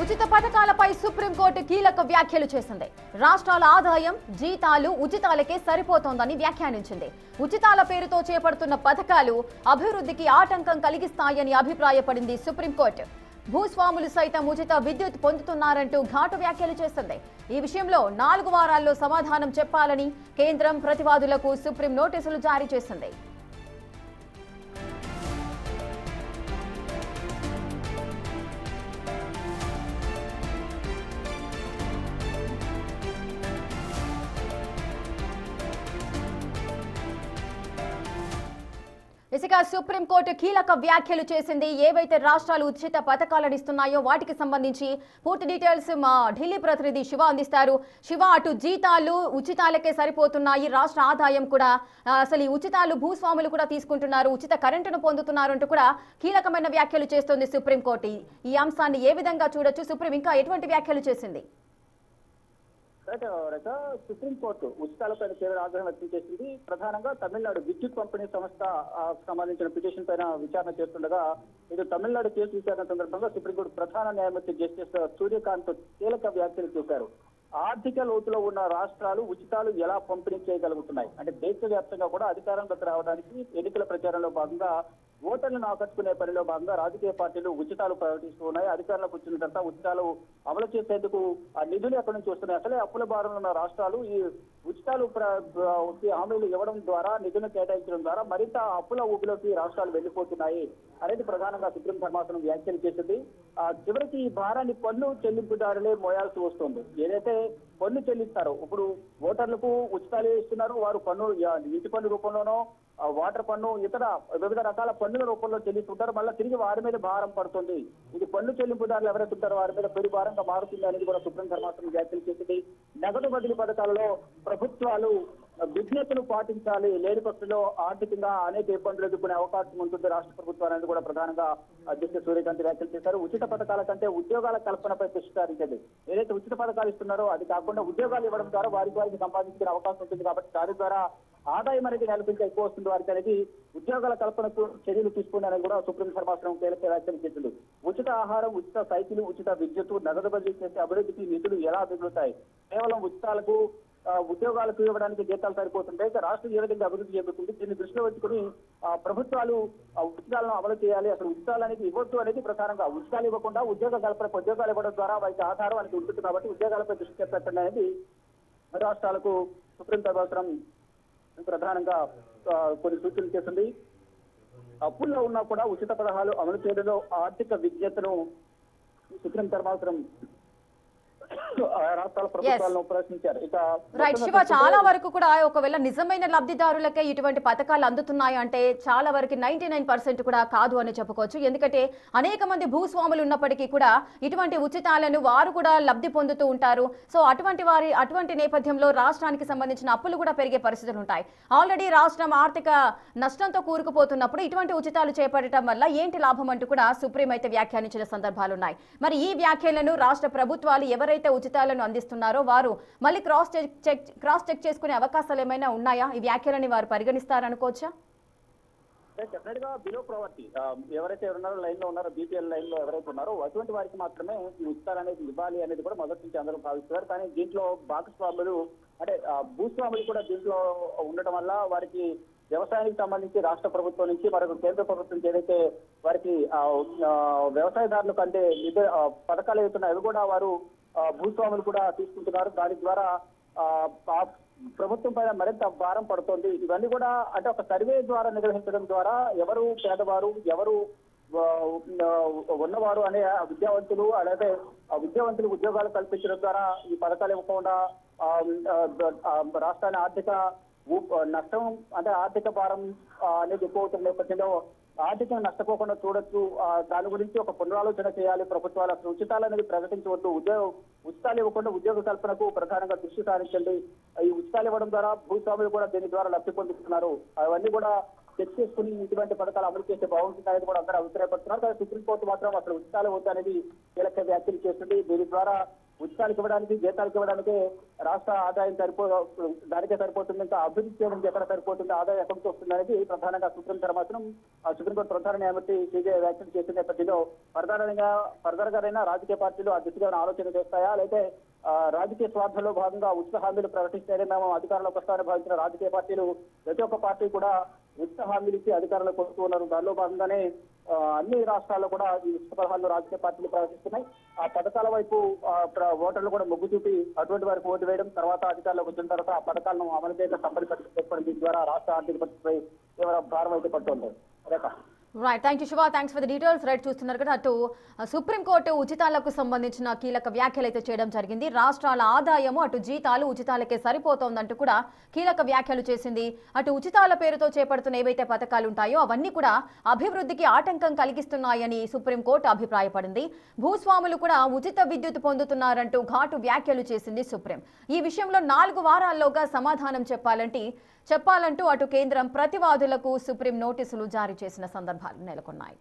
ఉచిత పథకాలపై సుప్రీంకోర్టు కీలక వ్యాఖ్యలు చేసింది. రాష్ట్రాల ఆదాయం జీతాలు ఉచితాలకే సరిపోతోందని వ్యాఖ్యానించింది. ఉచితాల పేరుతో చేపడుతున్న పథకాలు అభివృద్ధికి ఆటంకం కలిగిస్తాయని అభిప్రాయపడింది సుప్రీంకోర్టు. భూస్వాములు సైతం ఉచిత విద్యుత్ పొందుతున్నారంటూ ఘాటు వ్యాఖ్యలు చేసింది. ఈ విషయంలో 4 వారాల్లో సమాధానం చెప్పాలని కేంద్రం ప్రతివాదులకు సుప్రీం నోటీసులు జారీ చేసింది. ఇసుక సుప్రీంకోర్టు కీలక వ్యాఖ్యలు చేసింది. ఏవైతే రాష్ట్రాలు ఉచిత పథకాలను ఇస్తున్నాయో వాటికి సంబంధించి పూర్తి డీటెయిల్స్ మా ఢిల్లీ ప్రతినిధి శివ అందిస్తారు. శివ, అటు జీతాలు ఉచితాలకే సరిపోతున్నాయి, రాష్ట్ర ఆదాయం కూడా అసలు ఈ ఉచితాలు భూస్వాములు కూడా తీసుకుంటున్నారు, ఉచిత కరెంటును పొందుతున్నారు అంటూ కూడా కీలకమైన వ్యాఖ్యలు చేస్తోంది సుప్రీంకోర్టు. ఈ అంశాన్ని ఏ విధంగా చూడొచ్చు? సుప్రీం ఇంకా ఎటువంటి వ్యాఖ్యలు చేసింది? సుప్రీంకోర్టు ఉచితాలపై తీవ్ర ఆగ్రహం వ్యక్తం చేసింది. ప్రధానంగా తమిళనాడు విద్యుత్ పంపిణీ సంస్థ సంబంధించిన పిటిషన్ పైన విచారణ చేస్తుండగా ఇది తమిళనాడు కేసు విచారణ సందర్భంగా సుప్రీంకోర్టు ప్రధాన న్యాయమూర్తి జస్టిస్ సూర్యకాంత్ కీలక వ్యాఖ్యలు చేశారు. ఆర్థిక లోతులో ఉన్న రాష్ట్రాలు ఉచితాలు ఎలా పంపిణీ చేయగలుగుతున్నాయి అంటే దేశవ్యాప్తంగా కూడా అధికారంలోకి రావడానికి ఎన్నికల ప్రచారంలో భాగంగా ఓటర్లను ఆకట్టుకునే పనిలో భాగంగా రాజకీయ పార్టీలు ఉచితాలు ప్రకటిస్తూ ఉన్నాయి. అధికారంలోకి వచ్చిన తర్వాత ఉచితాలు అమలు చేసేందుకు ఆ నిధులు ఎక్కడి నుంచి వస్తున్నాయి? అసలే అప్పుల భారంలో ఉన్న రాష్ట్రాలు ఈ ఉచితాలు హామీలు ఇవ్వడం ద్వారా నిధులు కేటాయించడం ద్వారా మరింత అప్పుల ఊపిలోకి రాష్ట్రాలు వెళ్లిపోతున్నాయి అనేది ప్రధానంగా సుప్రీం ధర్మాసనం వ్యాఖ్యలు చేసింది. చివరికి ఈ భారాన్ని పన్ను చెల్లింపుదారులే మోయాల్సి వస్తుంది. ఏదైతే పన్ను చెల్లిస్తారో ఇప్పుడు ఓటర్లకు ఉచితాలు ఇస్తున్నారు, వారు పన్ను ఇంటి పన్ను రూపంలోనో వాటర్ పన్ను ఇతర వివిధ రకాల పన్నుల రూపంలో చెల్లిస్తుంటారు. మళ్ళీ తిరిగి వారి మీద భారం పడుతుంది. ఇది పన్ను చెల్లింపుదారులు ఎవరైతే ఉంటారో వారి మీద పెను భారంగా మారుతుంది అనేది కూడా సుప్రీం ధర్మాసనం వ్యాఖ్యలు చేసింది. నగదు బదిలీ పథకాలలో ప్రభుత్వాలు విజ్ఞతను పాటించాలి, లేని పక్షంలో ఆర్థికంగా అనేక ఇబ్బందులు ఎదుర్కొనే అవకాశం ఉంటుంది రాష్ట్ర ప్రభుత్వాలు అనేది కూడా ప్రధానంగా అధ్యక్షుడు సూర్యకాంత్ వ్యాఖ్యలు చేశారు. ఉచిత పథకాల కంటే ఉద్యోగాల కల్పనపై దృష్టి సారించండి. ఏదైతే ఉచిత పథకాలు ఇస్తున్నారో అది కాకుండా ఉద్యోగాలు ఇవ్వడం ద్వారా వారికి సంపాదించుకునే అవకాశం ఉంటుంది. కాబట్టి దాని ద్వారా ఆదాయం అనేది నెలకొంటే ఎక్కువ వస్తుంది వారికి అనేది ఉద్యోగాల కల్పనకు చర్యలు తీసుకున్నారని కూడా సుప్రీం ధర్మాసనం కీలక వ్యాఖ్యలు చేసింది. ఉచిత ఆహారం, ఉచిత సైకిల్, ఉచిత విద్యుత్, నగదు బదిలీ చేసే అభివృద్ధికి నిధులు ఎలా మిగులుతాయి? కేవలం ఉచితాలకు ఉద్యోగాలకు ఇవ్వడానికి జీతాలు సరిపోతుంటాయి. రాష్ట్రం ఏ విధంగా అభివృద్ధి చెందుతుంది? దీన్ని దృష్టిలో పెట్టుకుని ప్రభుత్వాలు ఉచితాలను అమలు చేయాలి. అసలు ఉచితాలు అనేది ఇవ్వద్దు అనేది ప్రధానంగా ఉచితాలు ఇవ్వకుండా ఉద్యోగ కల్పనకు ఉద్యోగాలు ఇవ్వడం ద్వారా వారికి ఆధారం అనేది ఉంటుంది. కాబట్టి ఉద్యోగాలపై దృష్టి పెట్టండి అనేది రాష్ట్రాలకు సుప్రీం ధర్మాసనం ప్రధానంగా కొన్ని సూచనలు చేసింది. అప్పుల్లో ఉన్నా కూడా ఉచిత పథకాలు అమలు చేయడంలో ఆర్థిక విజ్ఞతను సుప్రీం ధర్మాసనం రాష్ట్రాల ప్రభుత్వాలను ప్రశ్నించారు. రైట్ శివ, చాలా వరకు కూడా ఒకవేళ నిజమైన లబ్ధిదారులకే ఇటువంటి పథకాలు అందుతున్నాయి అంటే చాలా వరకు 99% కూడా కాదు అని చెప్పుకోవచ్చు. ఎందుకంటే అనేక మంది భూస్వాములు ఉన్నప్పటికీ కూడా ఇటువంటి ఉచితాలను వారు కూడా లబ్ధి పొందుతూ ఉంటారు. సో అటువంటి నేపథ్యంలో రాష్ట్రానికి సంబంధించిన అప్పులు కూడా పెరిగే పరిస్థితులు ఉంటాయి. ఆల్రెడీ రాష్ట్రం ఆర్థిక నష్టంతో కూరుకుపోతున్నప్పుడు ఇటువంటి ఉచితాలు చేపట్టడం వల్ల ఏంటి లాభం అంటూ కూడా సుప్రీం అయితే వ్యాఖ్యానించిన సందర్భాలు ఉన్నాయి. మరి ఈ వ్యాఖ్యలను రాష్ట్ర ప్రభుత్వాలు ఎవరైతే ఉచితాలను అందిస్తున్నారో వారు మళ్ళీ క్రాస్ చెక్ చేసుకునే అవకాశాలు ఏమైనా ఉన్నాయా? ఈ వ్యాఖ్యలని వారు పరిగణిస్తారనుకోవచ్చా? డెఫినెట్ గా బిలో ప్రావర్టీ ఎవరైతే ఉన్నారో లైన్ లో ఉన్నారో, బీపీఎల్ లైన్ లో ఎవరైతే ఉన్నారో అటువంటి వారికి మాత్రమే ఈ ఉచితాలు అనేది ఇవ్వాలి అనేది కూడా మొదటి నుంచి అందరూ భావిస్తున్నారు. కానీ దీంట్లో భాగస్వాములు అంటే భూస్వాములు కూడా దీంట్లో ఉండటం వల్ల వారికి వ్యవసాయానికి సంబంధించి రాష్ట్ర ప్రభుత్వం నుంచి మరొక కేంద్ర ప్రభుత్వం ఏదైతే వారికి వ్యవసాయదారులకు అంటే పథకాలు అవుతున్నాయి అవి కూడా వారు భూస్వాములు కూడా తీసుకుంటున్నారు. దాని ద్వారా ప్రభుత్వం పైన మరింత భారం పడుతోంది. ఇవన్నీ కూడా అంటే ఒక సర్వే ద్వారా నిర్వహించడం ద్వారా ఎవరు పేదవారు, ఎవరు ఉన్నవారు అనే విద్యావంతులు అలాగే విద్యావంతులు ఉద్యోగాలు కల్పించడం ద్వారా ఈ పథకాలు ఇవ్వకుండా రాష్ట్రాన్ని ఆర్థిక నష్టం అంటే ఆర్థిక భారం అనేది ఎక్కువ అవుతున్న నేపథ్యంలో ఆర్థికంగా నష్టపోకుండా చూడొచ్చు. దాని గురించి ఒక పునరాలోచన చేయాలి ప్రభుత్వాలు. అసలు ఉచితాలు అనేది ప్రకటించవద్దు. ఉచితాలు ఇవ్వకుండా ఉద్యోగ కల్పనకు ప్రధానంగా దృష్టి సారించండి. ఈ ఉచితాలు ఇవ్వడం ద్వారా భూస్వాములు కూడా దీని ద్వారా లబ్ధి పొందుతున్నారు. అవన్నీ కూడా చెక్ చేసుకుని ఇటువంటి పథకాలు అమలు చేస్తే బాగుంటుంది అనేది కూడా అందరూ అభిప్రాయపడుతున్నారు. కానీ సుప్రీంకోర్టు మాత్రం అసలు ఉచితాలు వద్దు అనేది కీలక వ్యాఖ్యలు చేస్తుంది. దీని ద్వారా ఉచితాలకు ఇవ్వడానికి జీతాలకు ఇవ్వడానికి రాష్ట్ర ఆదాయం దానికే సరిపోతుంది, ఇంకా అభివృద్ధి చేయడానికి ఎక్కడ సరిపోతుంది, ఆదాయం ఎక్కడికి వస్తుంది అనేది ప్రధానంగా సుప్రీం ధర్మాసనం సుప్రీంకోర్టు ప్రధాన న్యాయమూర్తి సీజే వ్యాఖ్యలు చేసిన నేపథ్యంలో ఫర్దర్ గారైనా రాజకీయ పార్టీలు ఆ దిశగా ఆలోచన చేస్తాయా, లేకపోతే రాజకీయ స్వార్థంలో భాగంగా ఉచిత హామీలు ప్రకటిస్తేనే మేము అధికారంలోకి వస్తామని భావించిన రాజకీయ పార్టీలు ప్రతి ఒక్క పార్టీ కూడా ఉచిత హామీలు ఇచ్చి అధికారంలోకి వస్తూ ఉన్నారు. దానిలో భాగంగానే అన్ని రాష్ట్రాల్లో కూడా ఈ ఉచిత పథకాలను రాజకీయ పార్టీలు ప్రకటిస్తున్నాయి. ఆ పథకాల వైపు ఓటర్లు కూడా మొగ్గు చూపి అటువంటి వారికి ఓటు వేయడం, తర్వాత అధికారంలోకి వచ్చిన తర్వాత ఆ పథకాలను అమలు చేయక తప్పని పరిస్థితి దీని ద్వారా రాష్ట్ర ఆర్థిక పరిస్థితిపై తీవ్ర భారం అయితే పడుతుంది. Rekha. Right, thank you Shiva, thanks for the details. Right, చూస్తున్నారు కదా అటు సుప్రీంకోర్టు ఉచితాలకు సంబంధించిన కీలక వ్యాఖ్యలు అయితే చేయడం జరిగింది. రాష్ట్రాల ఆదాయము అటు జీతాలు ఉచితాలకే సరిపోతోందంటూ కూడా కీలక వ్యాఖ్యలు చేసింది. అటు ఉచితాల పేరుతో చేపడుతున్న ఏవైతే పథకాలు ఉంటాయో అవన్నీ కూడా అభివృద్ధికి ఆటంకం కలిగిస్తున్నాయని సుప్రీంకోర్టు అభిప్రాయపడింది. భూస్వాములు కూడా ఉచిత విద్యుత్ పొందుతున్నారంటూ ఘాటు వ్యాఖ్యలు చేసింది సుప్రీం. ఈ విషయంలో 4 వారాల్లోగా సమాధానం చెప్పాలంటూ అటు కేంద్రం ప్రతివాదులకు సుప్రీం నోటీసులు జారీ చేసిన సందర్భాలు నెలకొన్నాయి.